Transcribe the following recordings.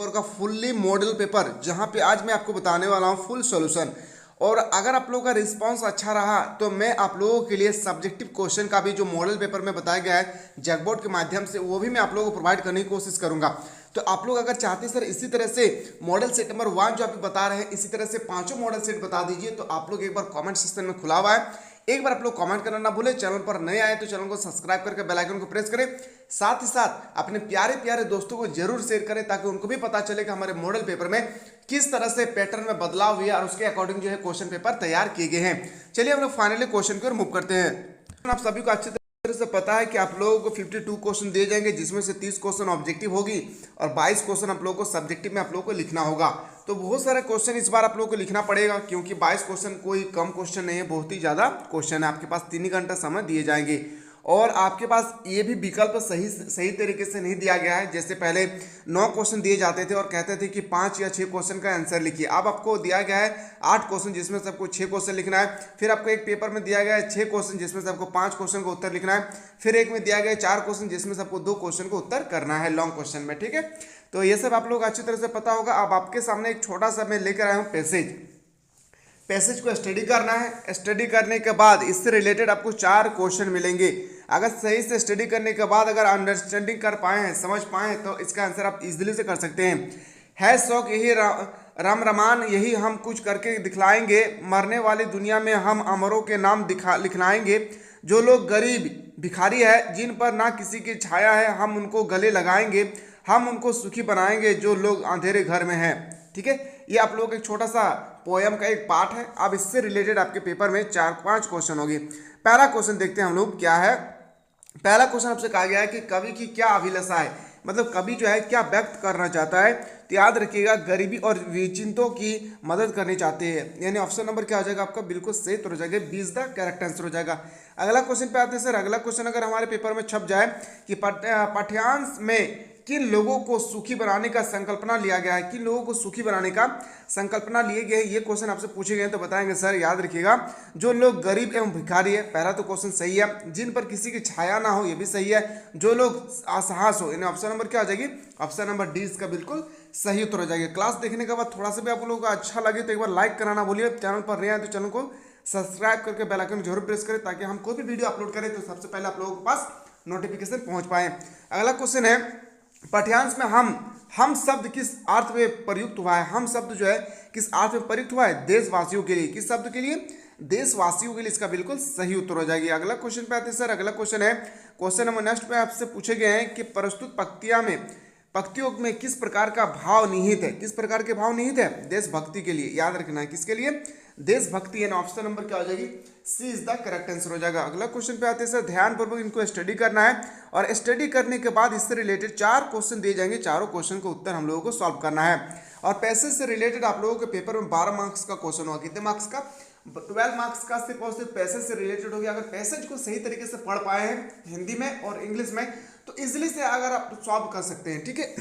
और का fully model paper जहां पे आज मैं आपको बताने वाला हूं फुल सॉल्यूशन। और अगर आप लोगों का रिस्पांस अच्छा रहा तो मैं आप लोगों के लिए सब्जेक्टिव क्वेश्चन का भी जो मॉडल पेपर में बताया गया है जैकबोर्ड के माध्यम से वो भी मैं आप लोगों को प्रोवाइड करने की कोशिश करूंगा। तो आप लोग अगर चाहते हैं सर इसी तरह से मॉडल सेट नंबर 1 जो आप बता रहे हैं इसी तरह से पांचों मॉडल सेट बता दीजिए, तो आप लोग एक बार कमेंट सेक्शन में खुला हुआ है, एक बार आप लोग कमेंट करना ना भूलें। चैनल पर नए आए तो चैनल को सब्सक्राइब करके बेल आइकन को प्रेस करें, साथ ही साथ अपने प्यारे प्यारे दोस्तों को जरूर शेयर करें ताकि उनको भी पता चले कि हमारे मॉडल पेपर में किस तरह से पैटर्न में बदलाव हुआ और उसके अकॉर्डिंग जो है क्वेश्चन पेपर तैयार किए गए हैं। चलिए हम लोग फाइनली क्वेश्चन की ओर मूव करते हैं। आप सभी को अच्छे तरह से पता है कि आप लोगों को 52 क्वेश्चन दिए जाएंगे, जिसमें से 30 क्वेश्चन ऑब्जेक्टिव होगी और 22 क्वेश्चन आप लोगों को सब्जेक्टिव में आप लोगों को लिखना होगा। तो बहुत सारे क्वेश्चन इस बार आप लोगों को लिखना पड़ेगा क्योंकि 22 क्वेश्चन कोई कम क्वेश्चन नहीं है, बहुत ही ज़्यादा क्वेश्चन है। आपके पास 3 ही घंटा समय दिए जाएंगे और आपके पास ये भी विकल्प सही तरीके से नहीं दिया गया है। जैसे पहले 9 क्वेश्चन दिए जाते थे और कहते थे कि 5 या 6 क्वेश्चन का आंसर लिखिए, अब आपको दिया गया है 8 क्वेश्चन जिसमें से आपको 6 क्वेश्चन लिखना है। फिर आपको एक पेपर में दिया गया है 6 क्वेश्चन जिसमें से आपको 5 क्वेश्चन का उत्तर लिखना है। फिर एक में दिया गया है 4 क्वेश्चन जिसमें से आपको 2 क्वेश्चन का उत्तर करना है लॉन्ग क्वेश्चन में, ठीक है। तो ये सब आप लोग अच्छी तरह से पता होगा। अब आपके सामने एक छोटा सा मैं लेकर आया हूँ पैसेज को स्टडी करना है। स्टडी करने के बाद इससे रिलेटेड आपको 4 क्वेश्चन मिलेंगे। अगर सही से स्टडी करने के बाद अगर अंडरस्टैंडिंग कर पाए हैं, समझ पाए हैं, तो इसका आंसर आप इजीली से कर सकते हैं। है शौक यही राम रमान यही हम कुछ करके दिखलाएंगे, मरने वाली दुनिया में हम अमरों के नाम लिखलाएंगे। जो लोग गरीब भिखारी है जिन पर ना किसी की छाया है हम उनको गले लगाएंगे, हम उनको सुखी बनाएंगे जो लोग अंधेरे घर में हैं। ठीक है, ये आप लोगों का एक छोटा सा पोयम का एक पार्ट है। अब इससे रिलेटेड आपके पेपर में 4-5 क्वेश्चन होंगे। पहला क्वेश्चन देखते हैं हम लोग क्या है। पहला क्वेश्चन आपसे कहा गया है कि कवि की क्या अभिलाषा है, मतलब कवि जो है क्या व्यक्त करना चाहता है। तो याद रखिएगा गरीबी और विचिंतों की मदद करनी चाहते हैं, यानी ऑप्शन नंबर क्या हो जाएगा आपका, बिल्कुल सही तो हो जाएगा, 20 द करेक्ट आंसर हो जाएगा। अगला क्वेश्चन पे आते हैं सर। अगला क्वेश्चन अगर हमारे पेपर में छप जाए कि पाठ्यांश में किन लोगों को सुखी बनाने का संकल्पना लिया गया है, किन लोगों को सुखी बनाने का संकल्पना लिए गए, ये क्वेश्चन आपसे पूछे गए हैं तो बताएंगे सर। याद रखिएगा जो लोग गरीब एवं भिखारी है, पहला तो क्वेश्चन सही है। जिन पर किसी की छाया ना हो, ये भी सही है। जो लोग असहास हो, यानी ऑप्शन नंबर क्या हो जाएगी, ऑप्शन नंबर डी इसका बिल्कुल सही उत्तर हो जाएगा। क्लास देखने के बाद थोड़ा सा भी आप लोगों को अच्छा लगे तो एक बार लाइक कराना भूलिए। चैनल पर नए आए तो चैनल को सब्सक्राइब करके बेल आइकन जरूर प्रेस करें ताकि हम कोई भी वीडियो अपलोड करें तो सबसे पहले आप लोगों के पास नोटिफिकेशन पहुंच पाए। अगला क्वेश्चन है पाठ्यांश में हम शब्द किस अर्थ में प्रयुक्त हुआ है। हम शब्द जो है किस अर्थ में प्रयुक्त हुआ है, देशवासियों के लिए। किस शब्द के लिए, देशवासियों के लिए, इसका बिल्कुल सही उत्तर हो जाएगी। अगला क्वेश्चन पे आते हैं सर। अगला क्वेश्चन है क्वेश्चन नंबर नेक्स्ट पे आपसे पूछे गए हैं कि प्रस्तुत पंक्तियों में किस प्रकार का भाव निहित है। किस प्रकार के भाव निहित है, देशभक्ति के लिए। याद रखना है किसके लिए, देशभक्ति, यानी ऑप्शन नंबर क्या हो जाएगी, सी इज द करेक्ट आंसर हो जाएगा। अगला क्वेश्चन पे आते हैं सर। ध्यानपूर्वक इनको स्टडी करना है और स्टडी करने के बाद इससे रिलेटेड 4 क्वेश्चन दिए जाएंगे। चारों क्वेश्चन का उत्तर हम लोगों को सॉल्व करना है। और पैसेज से रिलेटेड आप लोगों के पेपर में 12 मार्क्स का क्वेश्चन होगा। कितने मार्क्स का, 12 मार्क्स का सिर्फ और सिर्फ पैसेज से रिलेटेड हो गया। अगर पैसेज को सही तरीके से पढ़ पाए हैं हिंदी में और इंग्लिश में तो इजिली से अगर आप सॉल्व कर सकते हैं, ठीक है।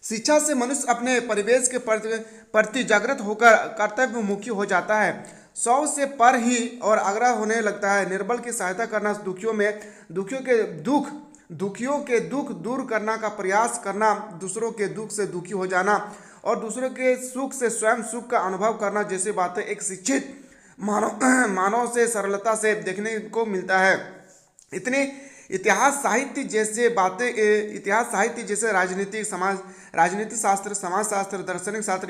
शिक्षा से मनुष्य अपने परिवेश के प्रति जागृत होकर कर्तव्यमुखी हो जाता है। 100 से पर ही और आग्रह होने लगता है। निर्बल की सहायता करना, दुखियों के दुख दूर करना का प्रयास करना, दूसरों के दुख से दुखी हो जाना और दूसरों के सुख से स्वयं सुख का अनुभव करना जैसी बातें एक शिक्षित मानव से सरलता से देखने को मिलता है। इतने इतिहास साहित्य जैसे राजनीति शास्त्र, समाज शास्त्र, दार्शनिक शास्त्र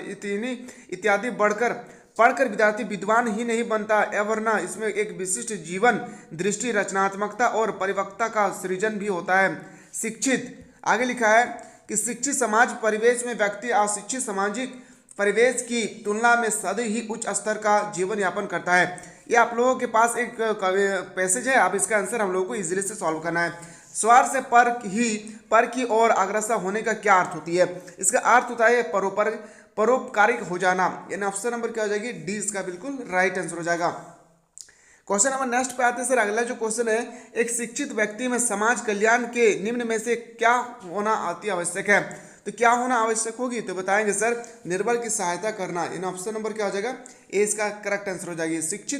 इत्यादि पढ़कर विद्यार्थी विद्वान ही नहीं बनता, वरना इसमें एक विशिष्ट जीवन दृष्टि, रचनात्मकता और परिपक्वता का सृजन भी होता है। शिक्षित, आगे लिखा है कि शिक्षित समाज परिवेश में व्यक्ति अशिक्षित सामाजिक परिवेश की तुलना में सदैव ही उच्च स्तर का जीवन यापन करता है। ये आप लोगों के पास एक पैसेज है, आप इसका आंसर हम लोगों को इजीली से सॉल्व करना है। स्वर से पर की ओर अग्रसर होने का क्या अर्थ होती है, इसका अर्थ होता है परोपकारिक हो जाना, यानी ऑप्शन नंबर क्या हो जाएगी, डी इसका बिल्कुल राइट आंसर हो जाएगा। क्वेश्चन नंबर नेक्स्ट पे आते हैं सर। अगला जो क्वेश्चन है, एक शिक्षित व्यक्ति में समाज कल्याण के निम्न में से क्या होना अति आवश्यक है। तो क्या होना आवश्यक होगी, तो बताएंगे सर निर्बल की सहायता करना, इन ऑप्शन नंबर क्या हो जाएगा, ए इसका करेक्ट आंसर हो जाएगी। शिक्षा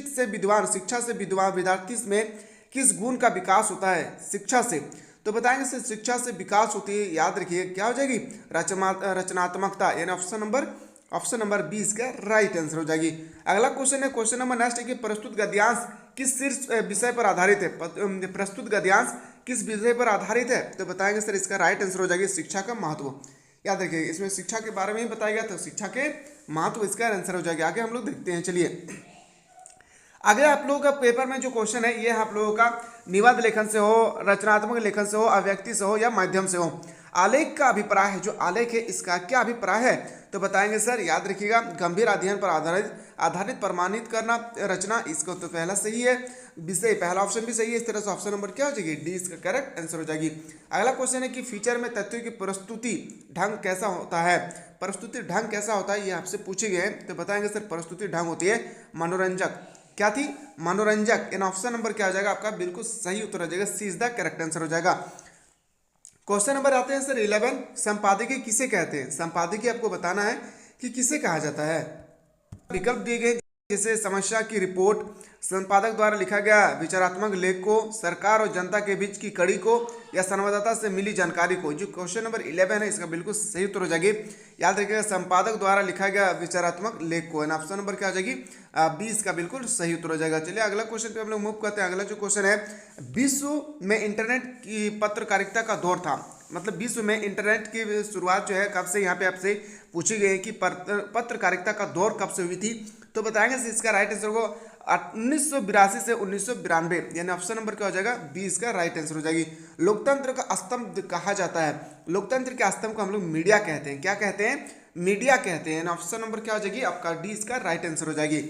से विद्वान विद्यार्थी में किस गुण का विकास होता है, शिक्षा से, तो बताएंगे सर शिक्षा से विकास होती है, याद रखिए क्या हो जाएगी, रचनात्मकता, यानी ऑप्शन नंबर 20 का राइट आंसर हो जाएगी। अगला क्वेश्चन है, क्वेश्चन नंबर नेक्स्ट है कि प्रस्तुत गद्यांश किस शीर्ष विषय पर आधारित है। प्रस्तुत गद्यांश किस विषय पर आधारित है, तो बताएंगे सर इसका राइट आंसर हो जाएगी शिक्षा का महत्व। याद रखिए इसमें शिक्षा के बारे में ही बताया गया, तो शिक्षा के महत्व इसका आंसर हो जाएगा। आगे हम लोग देखते हैं, चलिए आगे आप लोगों का पेपर में जो क्वेश्चन है ये आप लोगों का निबंध लेखन से हो, रचनात्मक लेखन से हो, अभिव्यक्ति से हो या माध्यम से हो। आलेख का अभिप्राय है, जो आलेख है इसका क्या अभिप्राय है, तो बताएंगे सर याद रखिएगा गंभीर अध्ययन पर आधारित प्रमाणित करना रचना, इसको तो पहला सही है, विषय पहला ऑप्शन भी सही है। इस तरह से ऑप्शन नंबर क्या हो जाएगी, डी इसका करेक्ट आंसर हो जाएगी। अगला क्वेश्चन है कि फीचर में तथ्यों की प्रस्तुति ढंग कैसा होता है। प्रस्तुति ढंग कैसा होता है ये आपसे पूछे गए हैं, तो बताएंगे सर प्रस्तुति ढंग होती है मनोरंजक। क्या थी, मनोरंजक। इन ऑप्शन नंबर क्या हो जाएगा आपका, बिल्कुल सही उत्तर हो जाएगा, सी इज द करेक्ट आंसर हो जाएगा। क्वेश्चन नंबर आते हैं सर 11, संपादकीय किसे कहते हैं। संपादकीय आपको बताना है कि किसे कहा जाता है। विकल्प दिए गए जैसे समस्या की रिपोर्ट, संपादक द्वारा लिखा गया विचारात्मक लेख को, सरकार और जनता के बीच की कड़ी को, या संवाददाता से मिली जानकारी को। जो क्वेश्चन नंबर 11 है इसका बिल्कुल सही उत्तर हो जाएगी। याद रखिएगा संपादक द्वारा लिखा गया विचारात्मक लेख को, ऑप्शन नंबर क्या हो जाएगी, 20 का बिल्कुल सही उत्तर हो जाएगा। चलिए अगला क्वेश्चन पे हम लोग मूव करते हैं। अगला जो क्वेश्चन है, विश्व में इंटरनेट की पत्रकारिता का दौर था, मतलब विश्व में इंटरनेट की शुरुआत जो है कब से, यहाँ पे आपसे पूछी गई है कि पत्रकारिता का दौर कब से हुई थी, तो बताएंगे इसका राइट आंसर को 1982 से 1992, यानी ऑप्शन नंबर क्या हो जाएगा, 20 का राइट आंसर हो जाएगी। लोकतंत्र का स्तंभ कहा जाता है, लोकतंत्र के स्तंभ को हम लोग मीडिया कहते हैं। क्या कहते हैं, मीडिया कहते हैं। ऑप्शन नंबर क्या हो जाएगी आपका, डी इसका राइट आंसर हो जाएगी।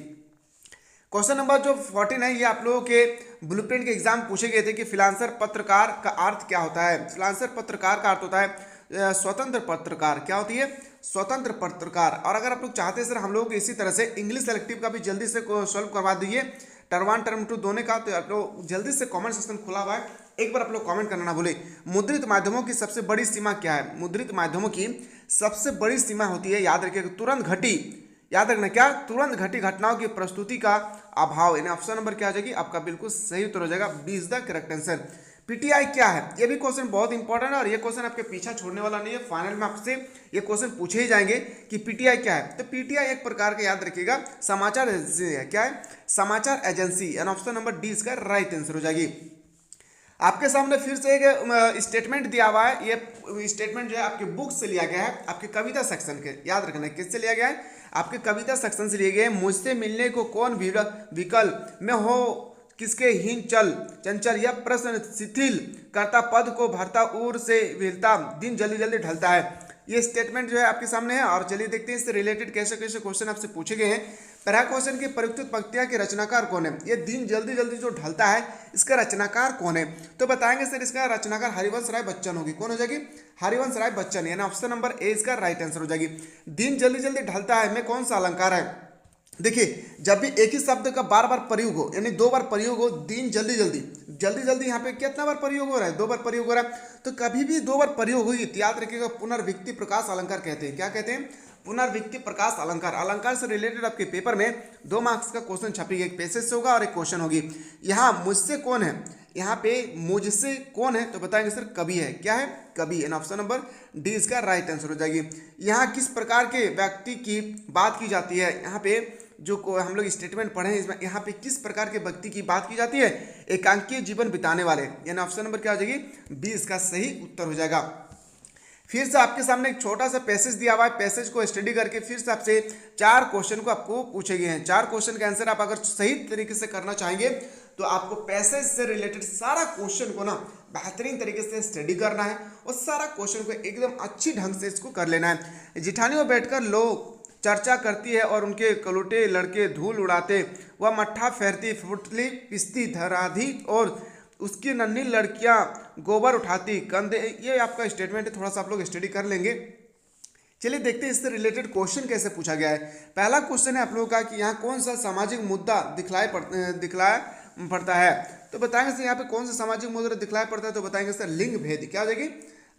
क्वेश्चन नंबर जो 14 है ये आप लोगों के ब्लूप्रिंट के एग्जाम पूछे गए थे कि फ्रीलांसर पत्रकार का अर्थ क्या होता है। फ्रीलांसर पत्रकार का अर्थ होता है स्वतंत्र पत्रकार। क्या होती है, स्वतंत्र पत्रकार। और अगर आप लोग चाहते हैं सर हम लोग इसी तरह से इंग्लिश सेलेक्टिव का भी जल्दी से सॉल्व करवा दीजिए, टर्म 1 टर्म 2 दोनों का, तो आप लोग जल्दी से कमेंट सेक्शन खुला हुआ है, एक बार आप लोग कमेंट करना ना भूले। मुद्रित माध्यमों की सबसे बड़ी सीमा क्या है। मुद्रित माध्यमों की सबसे बड़ी सीमा होती है, याद रखिएगा, तुरंत घटी, याद रखना क्या, तुरंत घटी घटनाओं की प्रस्तुति का अभाव। यानी ऑप्शन नंबर क्या आ जाएगी आपका, बिल्कुल सही उत्तर हो जाएगा, B is the correct answer. PTI क्या है, ये भी क्वेश्चन बहुत इंपॉर्टेंट है और ये क्वेश्चन आपके पीछा छोड़ने वाला नहीं है। फाइनल में आपसे ये क्वेश्चन पूछे ही जाएंगे कि पीटीआई क्या है। तो पीटीआई एक प्रकार का, याद रखिएगा, समाचार एजेंसी है। क्या है, समाचार agency. And option number D इसका राइट आंसर हो जाएगी। आपके सामने फिर से एक स्टेटमेंट दिया हुआ है। ये स्टेटमेंट जो है आपके बुक से लिया गया है, आपके कविता सेक्शन के, याद रखना किससे लिया गया है, आपके कविता सेक्शन से लिए गए। मुझसे मिलने को कौन विकल में हो, किसके हीन चंचल, यह प्रश्न शिथिल करता पद को भरता उर से विलता, दिन जल्दी जल्दी ढलता है। ये स्टेटमेंट जो है आपके सामने है। और चलिए देखते हैं इससे रिलेटेड कैसे कैसे क्वेश्चन आपसे पूछे गए हैं। पहला क्वेश्चन की प्रयुक्त पंक्तियां के रचनाकार कौन है। ये दिन जल्दी जल्दी जो ढलता है इसका रचनाकार कौन है, तो बताएंगे सर इसका रचनाकार हरिवंश राय बच्चन होगी। कौन हो जाएगी, हरिवंश राय बच्चन, यानी ऑप्शन नंबर ए इसका राइट आंसर हो जाएगी। दिन जल्दी जल्दी ढलता है में कौन सा अलंकार है। देखिए जब भी एक ही शब्द का बार बार प्रयोग हो, यानी 2 बार प्रयोग हो, दिन जल्दी जल्दी यहाँ पे कितना बार प्रयोग हो रहा है, 2 बार प्रयोग हो रहा है। तो कभी भी 2 बार प्रयोग होगी तो याद रखिएगा पुनर्विक्ति प्रकाश अलंकार कहते हैं। क्या कहते हैं, पुनर्विक्ति प्रकाश अलंकार। अलंकार से रिलेटेड आपके पेपर में 2 मार्क्स का क्वेश्चन छपेगा, एक पैसेज से होगा और एक क्वेश्चन होगी। यहाँ मुझसे कौन है, यहाँ पे मुझसे कौन है, तो बताएंगे सर कवि है। क्या है, कवि। एंड ऑप्शन नंबर डी इसका राइट आंसर हो जाएगी। यहाँ किस प्रकार के व्यक्ति की बात की जाती है, यहाँ पे जो हम लोग स्टेटमेंट पढ़े हैं इसमें यहाँ पे किस प्रकार के व्यक्ति की बात की जाती है, एकांकीय जीवन बिताने वाले, यानी ऑप्शन नंबर क्या हो जाएगी, बी इसका सही उत्तर हो जाएगा। फिर से आपके सामने एक छोटा सा पैसेज दिया हुआ है, पैसेज को स्टडी करके फिर से आपसे 4 क्वेश्चन को आपको पूछे गए हैं। 4 क्वेश्चन का आंसर आप अगर सही तरीके से करना चाहेंगे तो आपको पैसेज से रिलेटेड सारा क्वेश्चन को ना बेहतरीन तरीके से स्टडी करना है और सारा क्वेश्चन को एकदम अच्छी ढंग से इसको कर लेना है। जिठानी में बैठकर लोग चर्चा करती है और उनके कलोटे लड़के धूल उड़ाते, वह मट्ठा फेरती, फुटली पिसती धराधी और उसकी नन्ही लड़कियां गोबर उठाती कंधे। ये आपका स्टेटमेंट है, थोड़ा सा आप लोग स्टडी कर लेंगे। चलिए देखते हैं इससे रिलेटेड क्वेश्चन कैसे पूछा गया है। पहला क्वेश्चन है आप लोगों का कि यहाँ कौन सा सामाजिक मुद्दा दिखलाया पड़ता है, तो बताएंगे सर यहाँ पे कौन सा सामाजिक मुद्दा दिखलाया पड़ता है, तो बताएंगे सर लिंग भेद। क्या हो जाएगी,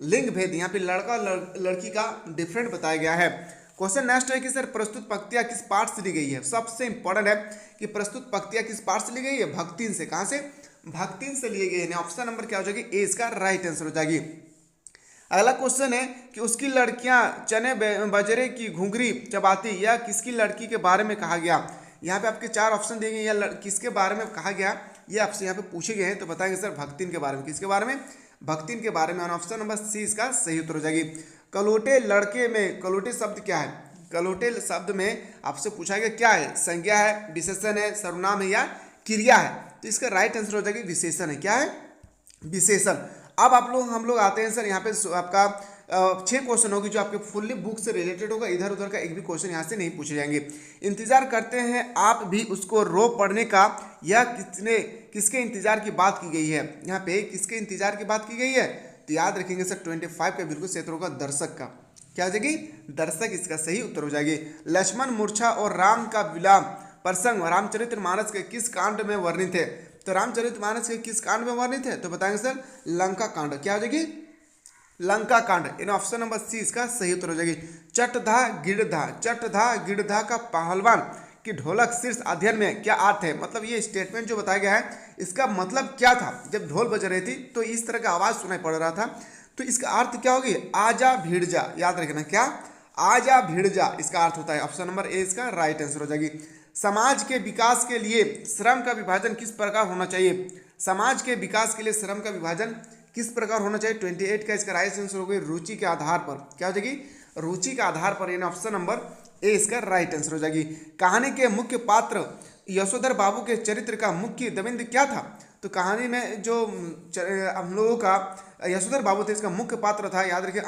लिंग भेद। यहाँ पे लड़का लड़की का डिफरेंट बताया गया है। क्वेश्चन नेक्स्ट है कि सर प्रस्तुत पंक्तियां किस पाठ से ली गई है। सबसे इंपॉर्टेंट है कि प्रस्तुत पंक्तियां किस पाठ से ली गई है, भक्तिन से। कहां से, भक्तिन से लिए गए हैं। ऑप्शन नंबर क्या हो जाएगी ए इसका राइट आंसर हो जाएगी। अगला क्वेश्चन है कि उसकी लड़कियां चने बजरे की घुंघरी चबाती, या किसकी लड़की के बारे में कहा गया। यहाँ पे आपके चार ऑप्शन दिए गए, या किसके बारे में कहा गया ये आपसे यहाँ पे पूछे गए हैं, तो बताएंगे सर भक्तिन के बारे में। किसके बारे में, भक्तिन के बारे में। ऑप्शन नंबर सी इसका सही उत्तर हो जाएगी। कलोटे लड़के में कलोटे शब्द क्या है, कलोटे शब्द में आपसे पूछा गया क्या है, संज्ञा है, विशेषण है, सर्वनाम है या क्रिया है। तो इसका राइट आंसर हो जाएगी विशेषण है। क्या है, विशेषण। अब हम लोग आते हैं सर यहाँ पे आपका 6 क्वेश्चन होगी जो आपके फुल्ली बुक से रिलेटेड होगा। इधर उधर का एक भी क्वेश्चन यहाँ से नहीं पूछे जाएंगे। इंतजार करते हैं आप भी उसको रो पढ़ने का, या किसके इंतजार की बात की गई है। यहाँ पे किसके इंतजार की बात की गई है, तो याद रखेंगे सर 25 का बिल्कुल सही होगा, दर्शक का। क्या हो जाएगी, दर्शक इसका सही उत्तर हो जाएगी। लक्ष्मण मूर्छा और राम का विलाप प्रसंग रामचरितमानस के किस कांड में वर्णित है। तो रामचरितमानस के किस कांड में वर्णित है, तो बताएंगे सर लंका कांड। क्या हो जाएगी, लंका कांड। इन ऑप्शन नंबर सी इसका सही उत्तर हो जाएगी। चटधा गिरधा का पहलवान की ढोलक शीर्ष अध्ययन में क्या अर्थ है। मतलब ये स्टेटमेंट जो बताया गया है इसका मतलब क्या था। जब ढोल बज रही थी तो इस तरह का आवाज सुनाई पड़ रहा था, तो इसका अर्थ क्या होगी, आजा भीड़ जा। याद रखना, क्या, आजा भीड़ जा इसका अर्थ होता है। ऑप्शन नंबर ए इसका राइट आंसर हो जाएगी। समाज के विकास के लिए श्रम का विभाजन किस प्रकार होना चाहिए। समाज के विकास के लिए श्रम का विभाजन किस प्रकार होना चाहिए। 28 का इसका राइट आंसर हो गई रुचि के आधार पर। क्या हो जाएगी, रुचि के आधार पर, यानी ऑप्शन नंबर ए इसका राइट आंसर हो जाएगी। कहानी के मुख्य पात्र यशोधर बाबू के चरित्र का मुख्य दबिंद क्या था। तो कहानी में जो हम लोगों का यशोधर बाबू थे इसका मुख्य पात्र था, याद रखिए,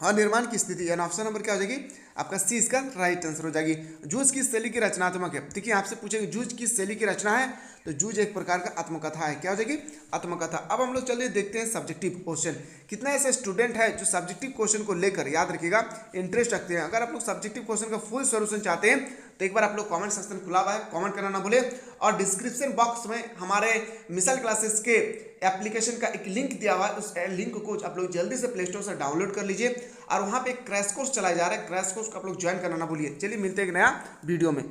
अनिर्माण की स्थिति। यानी ऑप्शन नंबर क्या हो जाएगी आपका सी इसका राइट आंसर हो जाएगी। जूझ किस शैली की रचनात्मक है। देखिए आपसे पूछेंगे जूझ किस शैली की रचना है, तो जूझ एक प्रकार का आत्मकथा है। क्या हो जाएगी, आत्मकथा। अब हम लोग चलिए देखते हैं सब्जेक्टिव क्वेश्चन। कितना ऐसे स्टूडेंट है जो सब्जेक्टिव क्वेश्चन को लेकर, याद रखिएगा, इंटरेस्ट रखते हैं। अगर आप लोग सब्जेक्टिव क्वेश्चन का फुल सॉल्यूशन चाहते हैं तो एक बार आप लोग कमेंट सेक्शन खुला हुआ है, कमेंट करना ना भूले। और डिस्क्रिप्शन बॉक्स में हमारे मिसल क्लासेस के एप्लीकेशन का एक लिंक दिया हुआ है, उस लिंक को आप लोग जल्दी से प्ले स्टोर से डाउनलोड कर लीजिए। और वहाँ पे एक क्रैश कोर्स चलाया जा रहा है, क्रैश कोर्स को आप लोग ज्वाइन करना ना भूलिए। चलिए मिलते हैं एक नया वीडियो में।